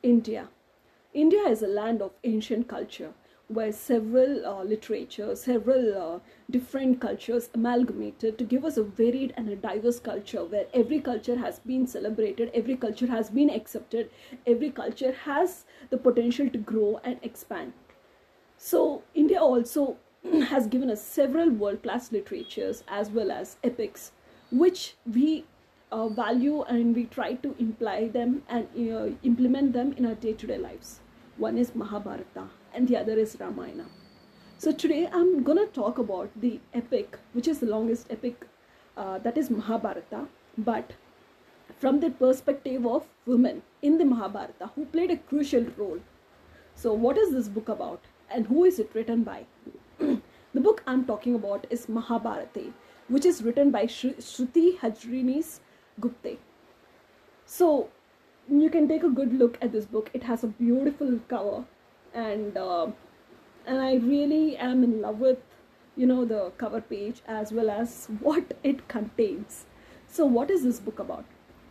India. India is a land of ancient culture where several literatures, several different cultures amalgamated to give us a varied and a diverse culture where every culture has been celebrated, every culture has been accepted, every culture has the potential to grow and expand. So India also has given us several world-class literatures as well as epics, which we value and we try to imply them and implement them in our day-to-day lives. One is Mahabharata and the other is Ramayana. So today I'm gonna talk about the epic, which is the longest epic, that is Mahabharata, but from the perspective of women in the Mahabharata who played a crucial role. So what is this book about and who is it written by? The book I'm talking about is Mahabharatee, which is written by Shruti Hajrini's Gupte. So you can take a good look at this book. It has a beautiful cover, and I really am in love with the cover page as well as what it contains. So what is this book about?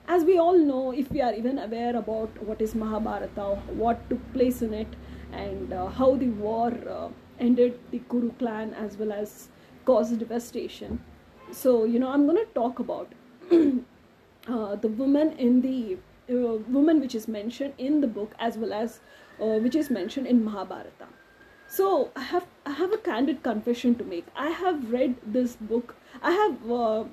As we all know, if we are even aware about what is Mahabharata, what took place in it, and how the war ended the Kuru clan as well as caused devastation. So I'm going to talk about the woman in the woman which is mentioned in the book as well as which is mentioned in Mahabharata. So I have a candid confession to make. I have read this book. I have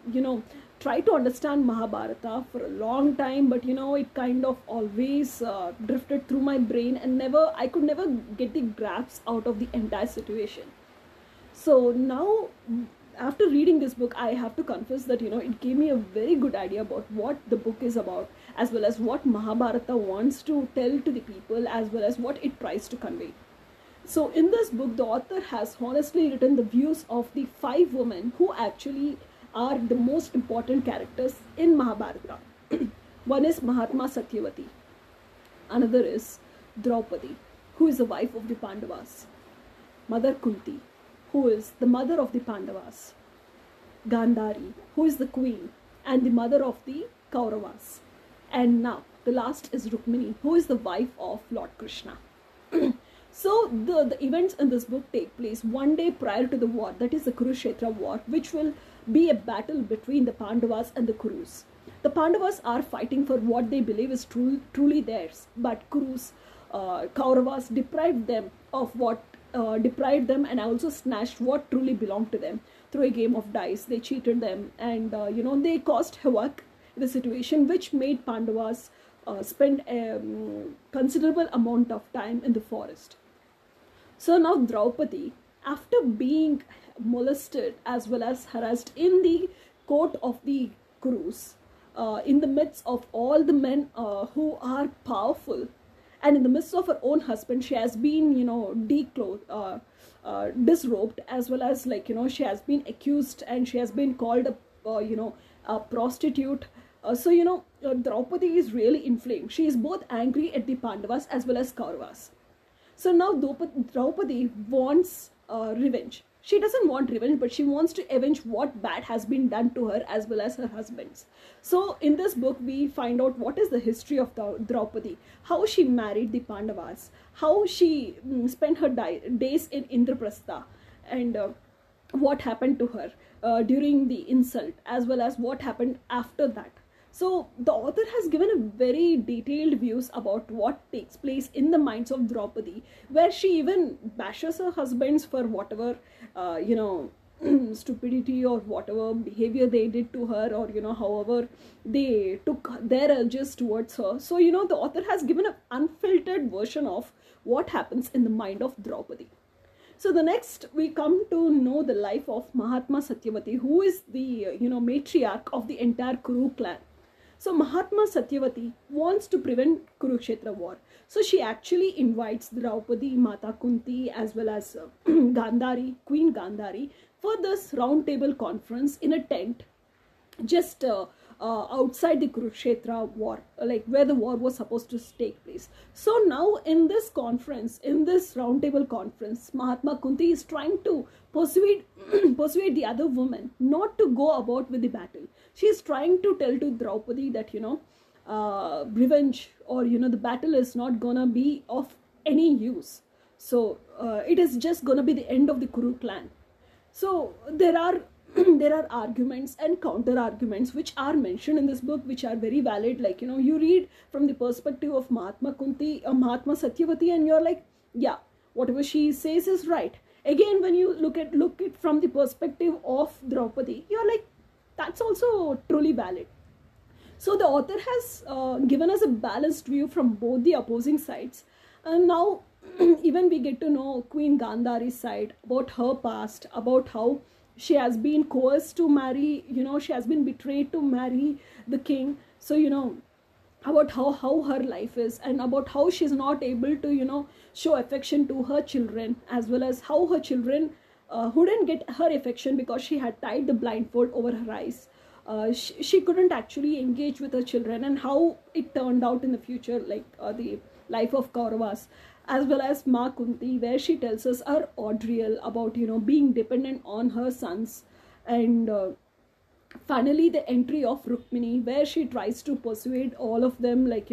tried to understand Mahabharata for a long time, but it kind of always drifted through my brain, and I could never get the grasp out of the entire situation. So now, after reading this book, I have to confess that it gave me a very good idea about what the book is about, as well as what Mahabharata wants to tell to the people, as well as what it tries to convey. So in this book, the author has honestly written the views of the 5 women who actually are the most important characters in Mahabharata. One is Mahatma Satyavati. Another is Draupadi, who is the wife of the Pandavas. Mother Kunti, who is the mother of the Pandavas. Gandhari, who is the queen and the mother of the Kauravas. And now, the last is Rukmini, who is the wife of Lord Krishna. So the events in this book take place one day prior to the war, that is the Kurukshetra war, which will be a battle between the Pandavas and the Kurus. The Pandavas are fighting for what they believe is truly theirs, but Kurus, Kauravas deprived them of what deprived them and also snatched what truly belonged to them through a game of dice. They cheated them, and they caused havoc in the situation, which made Pandavas spend a considerable amount of time in the forest. So now Draupadi, after being molested as well as harassed in the court of the Kurus, in the midst of all the men who are powerful, and in the midst of her own husband, she has been declothed, disrobed, as well as she has been accused and she has been called a prostitute. Draupadi is really inflamed. She is both angry at the Pandavas as well as Kauravas. So now Draupadi wants revenge. She doesn't want revenge, but she wants to avenge what bad has been done to her as well as her husband's. So in this book, we find out what is the history of Draupadi, how she married the Pandavas, how she spent her days in Indraprastha, and what happened to her during the insult, as well as what happened after that. So the author has given a very detailed views about what takes place in the minds of Draupadi, where she even bashes her husbands for whatever, stupidity or whatever behavior they did to her, or, however they took their urges towards her. So, the author has given an unfiltered version of what happens in the mind of Draupadi. So the next we come to know the life of Mahatma Satyavati, who is the, matriarch of the entire Kuru clan. So Mahatma Satyavati wants to prevent Kurukshetra war. So she actually invites Draupadi, Mata Kunti, as well as Gandhari, Queen Gandhari, for this round table conference in a tent just outside the Kurukshetra war, like where the war was supposed to take place. So now in this conference, in this roundtable conference, Mahatma Kunti is trying to persuade the other women not to go about with the battle. She is trying to tell to Draupadi that revenge, or the battle is not gonna be of any use. So it is just gonna be the end of the Kuru clan. So there are there are arguments and counter arguments which are mentioned in this book, which are very valid. Like, you read from the perspective of Mahatma Kunti, Mahatma Satyavati, and you're like, yeah, whatever she says is right. Again, when you look at from the perspective of Draupadi, you're like, that's also truly valid. So the author has given us a balanced view from both the opposing sides. And now even we get to know Queen Gandhari's side, about her past, about how she has been coerced to marry, she has been betrayed to marry the king. So, about how her life is, and about how she's not able to, show affection to her children, as well as how her children who didn't get her affection because she had tied the blindfold over her eyes. She couldn't actually engage with her children, and how it turned out in the future, like the life of Kauravas, as well as Ma Kunti, where she tells us her ordeal about, being dependent on her sons. And finally the entry of Rukmini, where she tries to persuade all of them, like,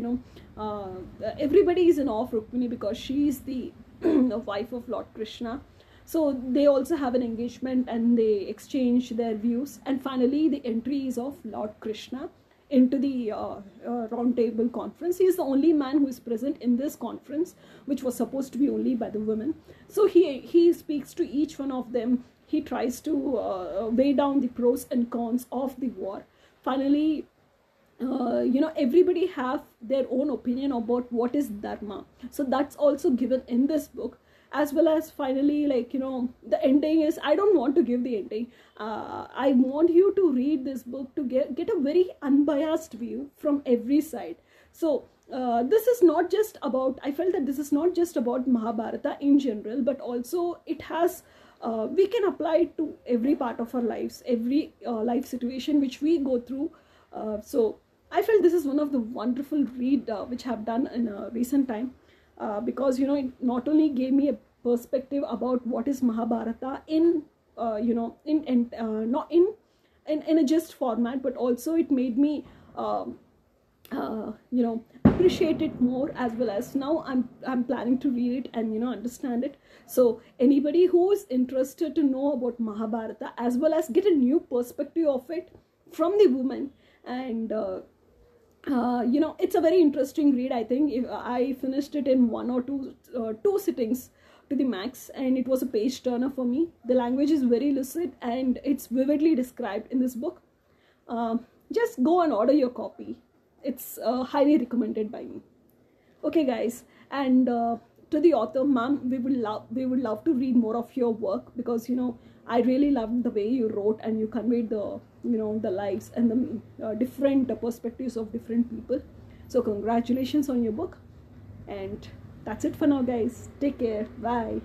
everybody is in awe of Rukmini because she is the wife of Lord Krishna. So they also have an engagement and they exchange their views. And finally the entry is of Lord Krishna into the round table conference. He is the only man who is present in this conference, which was supposed to be only by the women. So he speaks to each one of them. He tries to weigh down the pros and cons of the war. Finally, everybody have their own opinion about what is dharma. So that's also given in this book. As well as finally, like, the ending is, I don't want to give the ending. I want you to read this book to get a very unbiased view from every side. So this is not just about, I felt that this is not just about Mahabharata in general, but also it has, we can apply it to every part of our lives, every life situation which we go through. So I felt this is one of the wonderful read which I have done in a recent time. Because it not only gave me a perspective about what is Mahabharata in not in a just format, but also it made me appreciate it more, as well as now I'm planning to read it and understand it. So anybody who is interested to know about Mahabharata, as well as get a new perspective of it from the woman, and it's a very interesting read. I think if I finished it in one or two sittings to the max, and it was a page turner for me. The language is very lucid and it's vividly described in this book. Just go and order your copy. It's highly recommended by me. Okay, guys, and to the author, ma'am, we would love to read more of your work, because I really loved the way you wrote and you conveyed the the lives and the different perspectives of different people. So congratulations on your book, and that's it for now, guys. Take care. Bye.